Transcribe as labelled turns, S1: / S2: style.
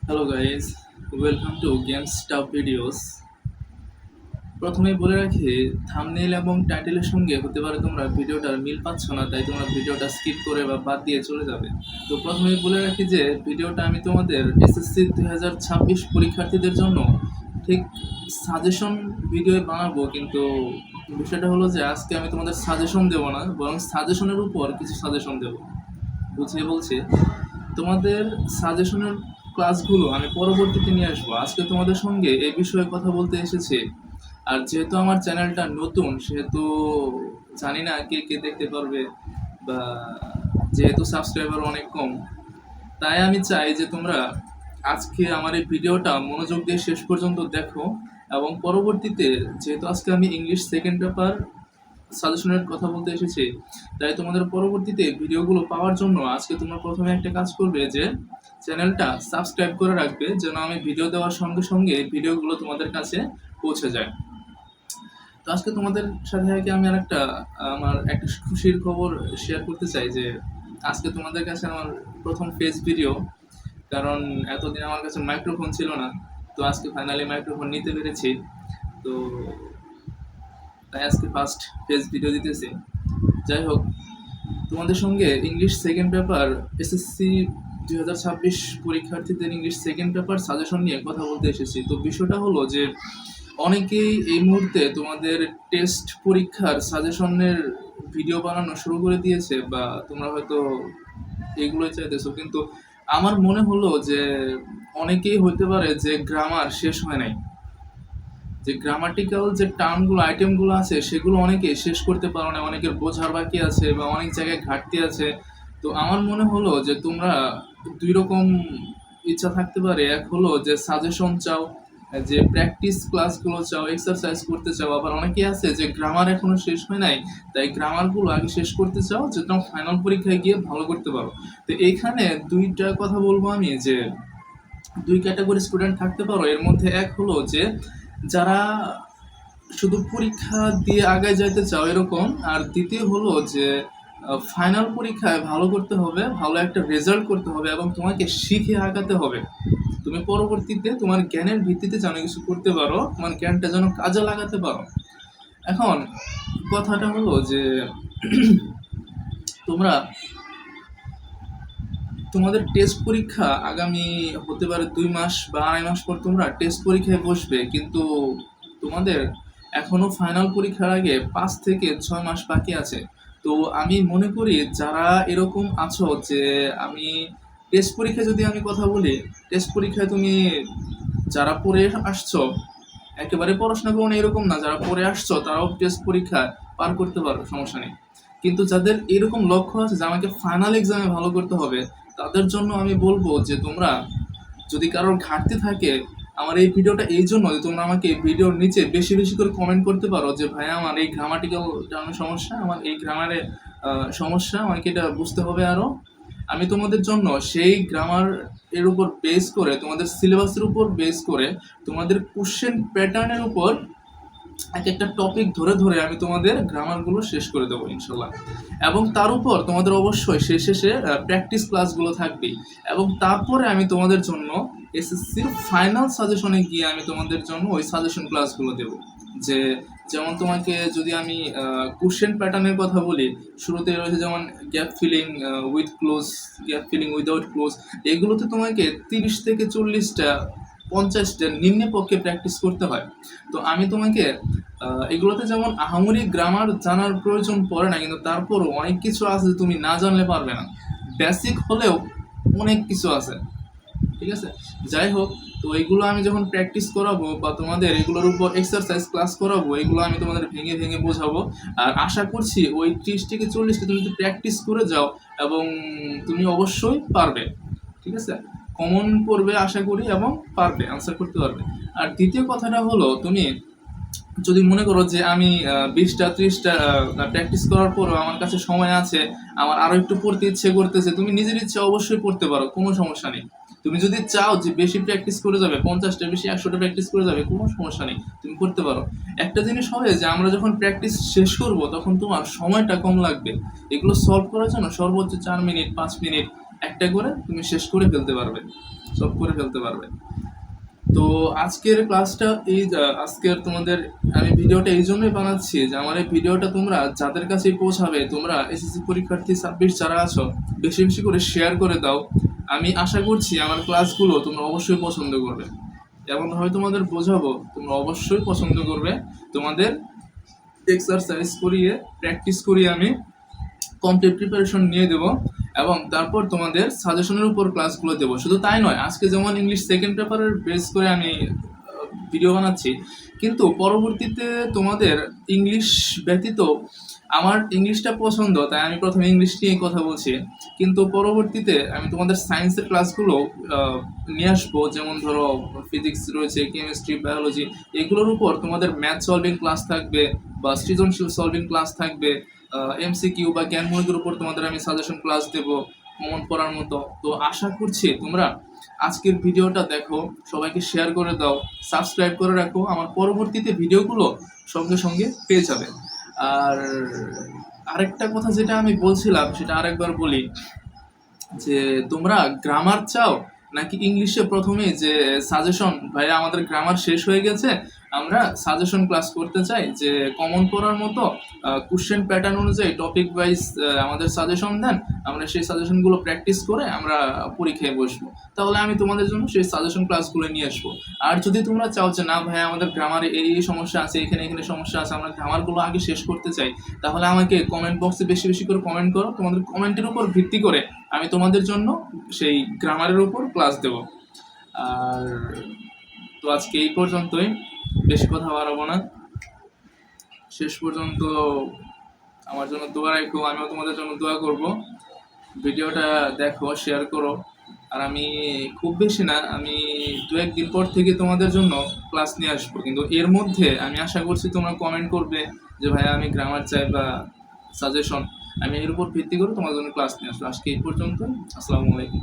S1: Hello guys, welcome to games staff videos. প্রথমেই বলে রাখি, থাম্বনেইল এবং টাইটেলের সঙ্গে হতে পারে তোমরা ভিডিওটার মিল পাচ্ছ না, তাই তোমরা ভিডিওটা স্কিপ করে বা বাদ দিয়ে চলে যাবে। তো প্রথমেই বলে রাখি যে ভিডিওটা আমি তোমাদের এসএসসি 2026 পরীক্ষার্থীদের জন্য ঠিক সাজেশন ভিডিও বানাবো, কিন্তু বিষয়টা হলো যে আজকে আমি তোমাদের সাজেশন দেবো না, বরং সাজেশনের উপর কিছু সাজেশন দেবো। বুঝিয়ে বলছি, তোমাদের সাজেশনের ক্লাসগুলো আমি পরবর্তীতে নিয়ে আসবো। আজকে তোমাদের সঙ্গে এই বিষয়ে কথা বলতে এসেছি। আর যেহেতু আমার চ্যানেলটা নতুন, সেহেতু জানি না কে কে দেখতে পারবে, বা যেহেতু সাবস্ক্রাইবার অনেক কম, তাই আমি চাই যে তোমরা আজকে আমার এই ভিডিওটা মনোযোগ দিয়ে শেষ পর্যন্ত দেখো। এবং পরবর্তীতে, যেহেতু আজকে আমি ইংলিশ সেকেন্ড পেপার সাজেশনের কথা বলতে এসেছি, তাই তোমাদের পরবর্তীতে ভিডিওগুলো পাওয়ার জন্য আজকে তোমরা প্রথমে একটা কাজ করবে যে চ্যানেলটা সাবস্ক্রাইব করে রাখবে, যেন আমি ভিডিও দেওয়ার সঙ্গে সঙ্গে ভিডিওগুলো তোমাদের কাছে পৌঁছে যায়। তো আজকে তোমাদের সাথে আগে আমি আমার একটা খুশির খবর শেয়ার করতে চাই যে আজকে তোমাদের কাছে আমার প্রথম ফেস ভিডিও। কারণ এতদিন আমার কাছে মাইক্রোফোন ছিল না, তো আজকে ফাইনালি মাইক্রোফোন নিতে পেরেছি। তো তাই আজকে ফার্স্ট ফেস ভিডিও দিতেছি। যাই হোক, তোমাদের সঙ্গে ইংলিশ সেকেন্ড পেপার এসএসসি 2026 পরীক্ষার্থীদের ইংলিশ সেকেন্ড পেপার সাজেশন নিয়ে কথা বলতে এসেছি। তো বিষয়টা হলো যে অনেকেই এই মুহূর্তে তোমাদের টেস্ট পরীক্ষার সাজেশনের ভিডিও বানানো শুরু করে দিয়েছে, বা তোমরা হয়তো এগুলোই চাইতেছো, কিন্তু আমার মনে হলো যে অনেকেই হতে পারে যে গ্রামার শেষ হয় নাই, যে গ্রামাটিক্যাল যে টার্মগুলো আইটেমগুলো আছে সেগুলো অনেকে শেষ করতে পারো না, অনেকের বোঝার বাকি আছে বা অনেক জায়গায় ঘাটতি আছে। তো আমার মনে হলো যে তোমরা দুই রকম ইচ্ছা থাকতে পারে। এক হলো যে সাজেশন চাও, যে প্র্যাকটিস ক্লাসগুলো চাও, এক্সারসাইজ করতে চাও। আবার অনেকে আছে যে গ্রামার এখনো শেষ হয় নাই, তাই গ্রামারগুলো আগে শেষ করতে চাও, যে তোমরা ফাইনাল পরীক্ষায় গিয়ে ভালো করতে পারো। তো এইখানে দুইটা কথা বলবো আমি, যে দুই ক্যাটাগরি স্টুডেন্ট থাকতে পারো। এর মধ্যে এক হলো যে যারা শুধু পরীক্ষা দিয়ে আগায় যাইতে চাও এরকম, আর দ্বিতীয় হলো যে ফাইনাল পরীক্ষায় ভালো করতে হবে, ভালো একটা রেজাল্ট করতে হবে এবং তোমাকে শিখে আগাতে হবে। তুমি পরবর্তীতে তোমার জ্ঞানের ভিত্তিতে যেন কিছু করতে পারো, তোমার জ্ঞানটা যেন কাজে লাগাতে পারো। এখন কথাটা হলো যে তোমরা তোমাদের টেস্ট পরীক্ষা আগামী হতে পারে 2 মাস বা 2.5 মাস পর তোমরা টেস্ট পরীক্ষায় বসবে, কিন্তু তোমাদের এখনো ফাইনাল পরীক্ষার আগে 5 থেকে 6 মাস বাকি আছে। তো আমি মনে করি যারা এরকম আছো যে আমি টেস্ট পরীক্ষায়, যদি আমি কথা বলি, টেস্ট পরীক্ষায় তুমি যারা পড়ে আসছো, একেবারে পড়াশোনা করো না এরকম না, যারা পড়ে আসছো তারাও টেস্ট পরীক্ষা পার করতে পারবে, সমস্যা নেই। কিন্তু যাদের এরকম লক্ষ্য আছে যে আমাকে ফাইনাল এক্সামে ভালো করতে হবে, তাদের জন্য আমি বলবো যে তোমরা, যদি কারোর ঘাটতি থাকে, আমার এই ভিডিওটা এই জন্য যে তোমরা আমাকে ভিডিওর নিচে বেশি বেশি করে কমেন্ট করতে পারো যে ভাই আমার এই গ্রামাটিক্যাল টার্মের সমস্যা, আমার এই গ্রামারে সমস্যা, আমাকে এটা বুঝতে হবে আরো। আমি তোমাদের জন্য সেই গ্রামার এর উপর বেস করে, তোমাদের সিলেবাসের উপর বেস করে, তোমাদের কোশ্চেন প্যাটার্নের উপর এক একটা টপিক ধরে ধরে আমি তোমাদের গ্রামারগুলো শেষ করে দেবো ইনশাল্লাহ। এবং তার উপর তোমাদের অবশ্যই শেষে প্র্যাকটিস ক্লাসগুলো থাকবে। এবং তারপরে আমি তোমাদের জন্য এসএসসির ফাইনাল সাজেশনে গিয়ে আমি তোমাদের জন্য ওই সাজেশন ক্লাসগুলো দেবো। যে যেমন তোমাকে যদি আমি কোশ্চেন প্যাটার্নের কথা বলি, শুরুতে রয়েছে যেমন gap filling with close, gap filling without close. এগুলোতে তোমাকে 30 থেকে 40টা 50টা নিম্নে পক্ষে প্র্যাকটিস করতে হয়। তো আমি তোমাকে এগুলোতে যেমন আহামরি গ্রামার জানার প্রয়োজন পড়ে না, কিন্তু তারপরও অনেক কিছু আছে যে তুমি না জানলে পারবে না। বেসিক হলেও অনেক কিছু আছে, ঠিক আছে? যাই হোক, তো এইগুলো আমি যখন প্র্যাকটিস করাবো বা তোমাদের এগুলোর উপর এক্সারসাইজ ক্লাস করাবো, এগুলো আমি তোমাদের ভেঙে ভেঙে বোঝাবো। আর আশা করছি ওই 30 থেকে 40টা তুমি যদি প্র্যাকটিস করে যাও, এবং তুমি অবশ্যই পারবে, ঠিক আছে? কমন পড়বে আশা করি, এবং পারবে, আনসার করতে পারবে। আর দ্বিতীয় কথাটা হলো, তুমি যদি মনে করো যে আমি 20টা 30টা প্র্যাকটিস করার পরও আমার কাছে সময় আছে, আমার আরো একটু পড়তে ইচ্ছে করতেছে, তুমি নিজের ইচ্ছে অবশ্যই পড়তে পারো, কোনো সমস্যা নেই। তুমি যদি চাও যে বেশি প্র্যাকটিস করে যাবে, 50টা বেশি 100টা প্র্যাকটিস করে যাবে, কোনো সমস্যা নেই, তুমি করতে পারো। একটা জিনিস হবে যে আমরা যখন প্র্যাকটিস শেষ করব তখন তোমার সময়টা কম লাগবে। এগুলো সলভ করার জন্য সর্বোচ্চ 4 মিনিট 5 মিনিট একটা করে তুমি শেষ করে ফেলতে পারবে। সব করে ফেলতে পারবে। তো আজকের ক্লাসটা আজকের তোমাদের আমি ভিডিওটা এই জন্যই বানাচ্ছি যে আমার এই ভিডিওটা তোমরা যাদের কাছে পৌঁছাবে, তোমরা এসএসসি পরীক্ষার্থী সাবমিট যারা আছো বেশি বেশি করে শেয়ার করে দাও। আমি আশা করছি আমার ক্লাসগুলো তোমরা অবশ্যই পছন্দ করবে। এমনভাবে তোমাদের বোঝাবো তোমরা অবশ্যই পছন্দ করবে। তোমাদের এক্সারসাইজ করিয়ে প্র্যাকটিস করিয়ে আমি কমপ্লিট প্রিপারেশন নিয়ে দেবো এবং তারপর তোমাদের সাজেশনের উপর ক্লাসগুলো দেবো। শুধু তাই নয়, আজকে যেমন ইংলিশ সেকেন্ড পেপারের বেস করে আমি ভিডিও বানাচ্ছি, কিন্তু পরবর্তীতে তোমাদের ইংলিশ ব্যতীত আমার ইংলিশটা পছন্দ তাই আমি প্রথমে ইংলিশ নিয়ে কথা বলছি, কিন্তু পরবর্তীতে আমি তোমাদের সায়েন্সের ক্লাসগুলো নিয়ে আসবো। যেমন ধরো ফিজিক্স রয়েছে, কেমিস্ট্রি, বায়োলজি, এগুলোর উপর তোমাদের ম্যাথ সলভিং ক্লাস থাকবে বা সৃজনশীল সলভিং ক্লাস থাকবে। এমসিকিউ বা জ্ঞানমূলকের উপর তোমাদের আমি সাজেশন ক্লাস দেবো কমন পড়ার মতো। তো আশা করছি তোমরা আজকের ভিডিওটা দেখো, সবাইকে শেয়ার করে দাও, সাবস্ক্রাইব করে রাখো, আমার পরবর্তীতে ভিডিওগুলো সঙ্গে সঙ্গে পেয়ে যাবে। আর আরেকটা কথা যেটা আমি বলছিলাম সেটা আরেকবার বলি, যে তোমরা গ্রামার চাও নাকি ইংলিশে প্রথমে যে সাজেশন, ভাইয়া আমাদের গ্রামার শেষ হয়ে গেছে, আমরা সাজেশন ক্লাস করতে চাই, যে কমন পড়ার মতো কোশ্চেন প্যাটার্ন অনুযায়ী টপিক ওয়াইজ আমাদের সাজেশন দেন, আমরা সেই সাজেশনগুলো প্র্যাকটিস করে আমরা পরীক্ষায় বসবো, তাহলে আমি তোমাদের জন্য সেই সাজেশন ক্লাসগুলো নিয়ে আসবো। আর যদি তোমরা চাও যে না ভাইয়া আমাদের গ্রামারে এই এই সমস্যা আছে, এখানে এখানে সমস্যা আছে, আমরা গ্রামারগুলো আগে শেষ করতে চাই, তাহলে আমাকে কমেন্ট বক্সে বেশি বেশি করে কমেন্ট করো। তোমাদের কমেন্টের উপর ভিত্তি করে আমি তোমাদের জন্য সেই গ্রামারের উপর ক্লাস দেব। আর তো আজকে এই পর্যন্তই, বেশি কথা বাড়াবো না। শেষ পর্যন্ত আমার জন্য দোয়া রাখো, আমিও তোমাদের জন্য দোয়া করব। ভিডিওটা দেখো, শেয়ার করো। আর আমি খুব বেশি না, আমি 2-1 দিন পর থেকে তোমাদের জন্য ক্লাস নিয়ে আসবো, কিন্তু এর মধ্যে আমি আশা করছি তোমরা কমেন্ট করবে যে ভাইয়া আমি গ্রামার চাই বা সাজেশন, আমি এর উপর ভিত্তি করে তোমাদের জন্য ক্লাস নিয়ে আসবো। আজকে এই পর্যন্ত, আসসালামু আলাইকুম।